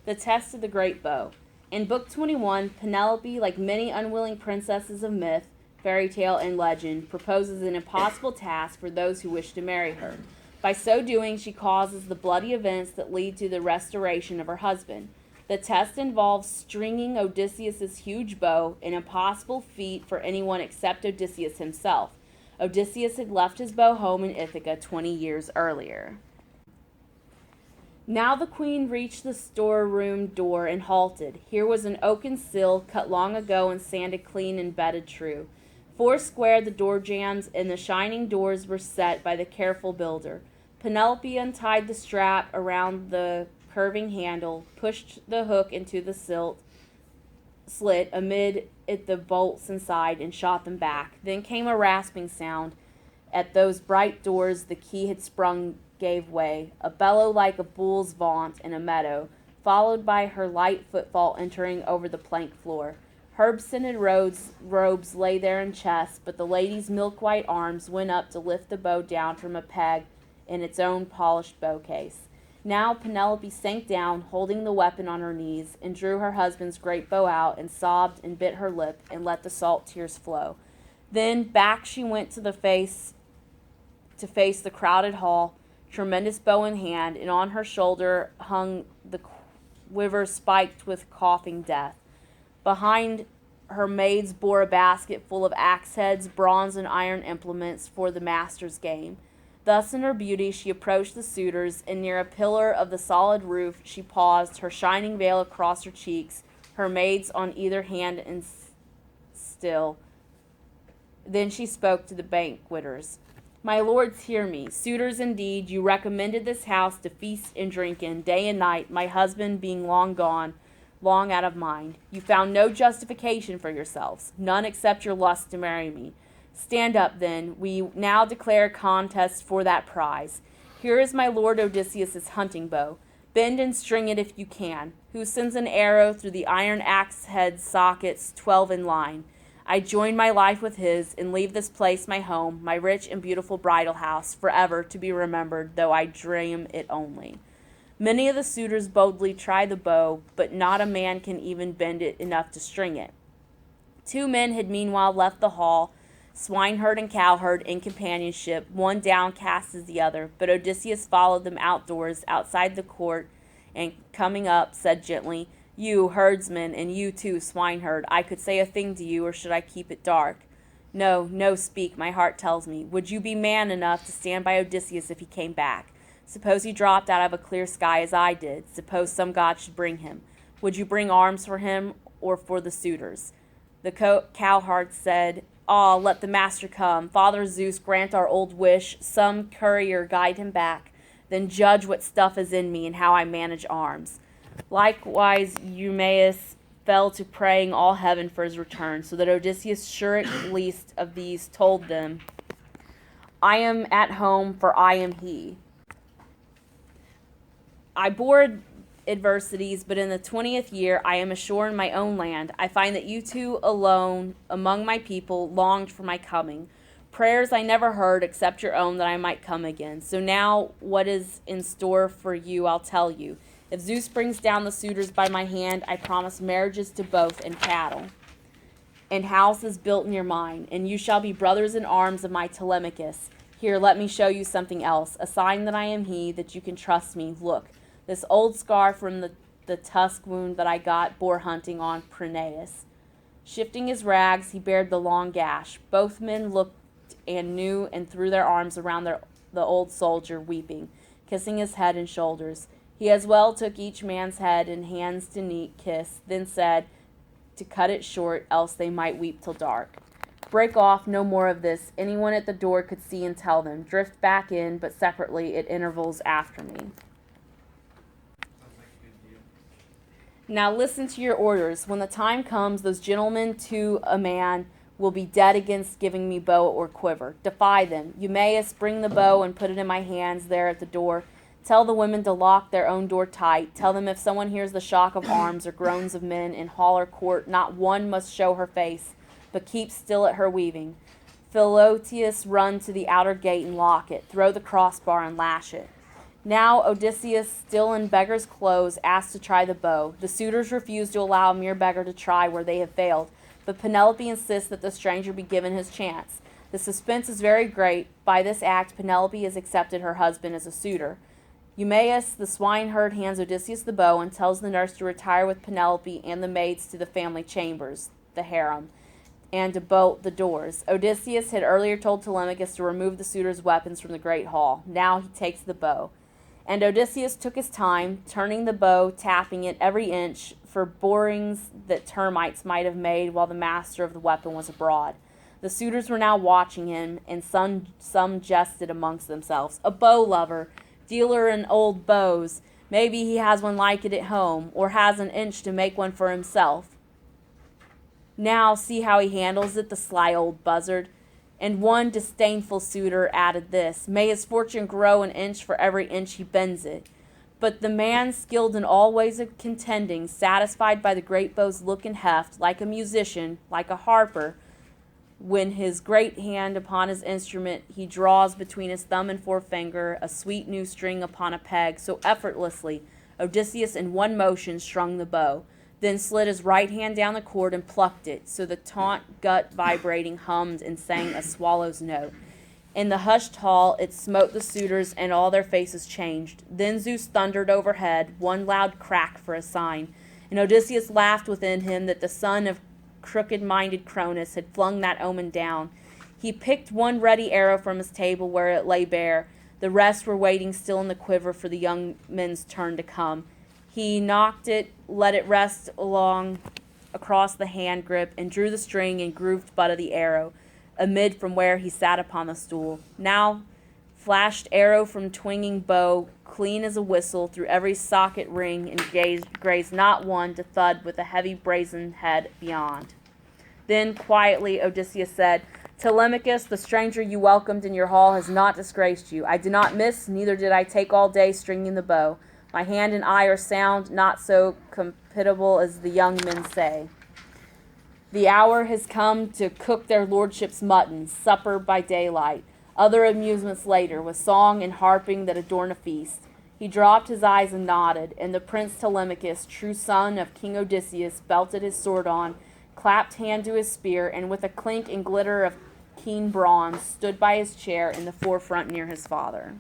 The Test of the Great Bow. In Book 21, Penelope, like many unwilling princesses of myth, fairy tale, and legend, proposes an impossible task for those who wish to marry her. By so doing, she causes the bloody events that lead to the restoration of her husband. The test involves stringing Odysseus' huge bow, an impossible feat for anyone except Odysseus himself. Odysseus had left his bow home in Ithaca 20 years earlier. Now the queen reached the storeroom door and halted. Here was an oaken sill, cut long ago and sanded clean and bedded true. Four square the door jambs, and the shining doors were set by the careful builder. Penelope untied the strap around the curving handle, pushed the hook into the slit amid it the bolts inside, and shot them back. Then came a rasping sound. At those bright doors the key had sprung gave way, a bellow like a bull's vaunt in a meadow, followed by her light footfall entering over the plank floor. Herb-scented robes lay there in chests, but the lady's milk-white arms went up to lift the bow down from a peg in its own polished bow case. Now Penelope sank down, holding the weapon on her knees, and drew her husband's great bow out, and sobbed and bit her lip, and let the salt tears flow. Then back she went to face the crowded hall, tremendous bow in hand, and on her shoulder hung the quiver spiked with coughing death. Behind her maids bore a basket full of axe heads, bronze and iron implements for the master's game. Thus in her beauty she approached the suitors, and near a pillar of the solid roof she paused, her shining veil across her cheeks, her maids on either hand and still. Then she spoke to the banqueters. My lords, hear me. Suitors indeed, you recommended this house to feast and drink in, day and night, my husband being long gone, long out of mind. You found no justification for yourselves, none except your lust to marry me. Stand up, then. We now declare a contest for that prize. Here is my lord Odysseus' hunting bow. Bend and string it if you can. Who sends an arrow through the iron axe head sockets 12 in line? I join my life with his, and leave this place my home, my rich and beautiful bridal house, forever to be remembered, though I dream it only. Many of the suitors boldly try the bow, but not a man can even bend it enough to string it. 2 men had meanwhile left the hall, swineherd and cowherd in companionship, one downcast as the other, but Odysseus followed them outdoors, outside the court, and coming up, said gently, You, herdsman, and you too, swineherd, I could say a thing to you, or should I keep it dark? No, no, speak, my heart tells me. Would you be man enough to stand by Odysseus if he came back? Suppose he dropped out of a clear sky as I did. Suppose some god should bring him. Would you bring arms for him or for the suitors? The cowherd said, let the master come. Father Zeus, grant our old wish. Some courier guide him back. Then judge what stuff is in me and how I manage arms. Likewise, Eumaeus fell to praying all heaven for his return, so that Odysseus, sure at least of these, told them, I am at home, for I am he. I bore adversities, but in the 20th year I am ashore in my own land. I find that you two alone among my people longed for my coming. Prayers I never heard except your own that I might come again. So now what is in store for you I'll tell you. If Zeus brings down the suitors by my hand, I promise marriages to both and cattle and houses built near mine, and you shall be brothers in arms of my Telemachus. Here, let me show you something else, a sign that I am he, that you can trust me. Look, this old scar from the tusk wound that I got boar hunting on Prineus. Shifting his rags, he bared the long gash. Both men looked and knew and threw their arms around the old soldier, weeping, kissing his head and shoulders. He as well took each man's head and hands to neat kiss, then said, to cut it short, else they might weep till dark. Break off, no more of this. Anyone at the door could see and tell them. Drift back in, but separately at intervals after me. Now listen to your orders. When the time comes, those gentlemen to a man will be dead against giving me bow or quiver. Defy them. Eumaeus, bring the bow and put it in my hands there at the door. Tell the women to lock their own door tight. Tell them if someone hears the shock of arms or groans of men in hall or court, not one must show her face, but keep still at her weaving. Philoetius, run to the outer gate and lock it. Throw the crossbar and lash it. Now Odysseus, still in beggar's clothes, asked to try the bow. The suitors refuse to allow a mere beggar to try where they have failed, but Penelope insists that the stranger be given his chance. The suspense is very great. By this act, Penelope has accepted her husband as a suitor. Eumaeus, the swineherd, hands Odysseus the bow and tells the nurse to retire with Penelope and the maids to the family chambers, the harem, and to bolt the doors. Odysseus had earlier told Telemachus to remove the suitors' weapons from the great hall. Now he takes the bow. And Odysseus took his time, turning the bow, tapping it every inch for borings that termites might have made while the master of the weapon was abroad. The suitors were now watching him, and some jested amongst themselves. A bow lover, dealer in old bows. Maybe he has one like it at home, or has an inch to make one for himself. Now see how he handles it, the sly old buzzard. And one disdainful suitor added this, may his fortune grow an inch for every inch he bends it. But the man skilled in all ways of contending, satisfied by the great bow's look and heft, like a musician, like a harper, when his great hand upon his instrument he draws between his thumb and forefinger a sweet new string upon a peg, so effortlessly Odysseus in one motion strung the bow, then slid his right hand down the cord and plucked it, so the taut gut vibrating hummed and sang a swallow's note. In the hushed hall it smote the suitors, and all their faces changed. Then Zeus thundered overhead, one loud crack for a sign, and Odysseus laughed within him that the son of crooked-minded Cronus had flung that omen down. He picked one ready arrow from his table where it lay bare. The rest were waiting still in the quiver for the young men's turn to come. He knocked it, let it rest along across the hand grip, and drew the string and grooved butt of the arrow amid from where he sat upon the stool. Now flashed arrow from twinging bow, clean as a whistle, through every socket ring, and grazed not one to thud with a heavy brazen head beyond. Then quietly Odysseus said, Telemachus, the stranger you welcomed in your hall has not disgraced you. I did not miss, neither did I take all day stringing the bow. My hand and eye are sound, not so compatible as the young men say. The hour has come to cook their lordships' mutton, supper by daylight, other amusements later, with song and harping that adorn a feast. He dropped his eyes and nodded, and the prince Telemachus, true son of King Odysseus, belted his sword on, clapped hand to his spear, and with a clink and glitter of keen bronze, stood by his chair in the forefront near his father.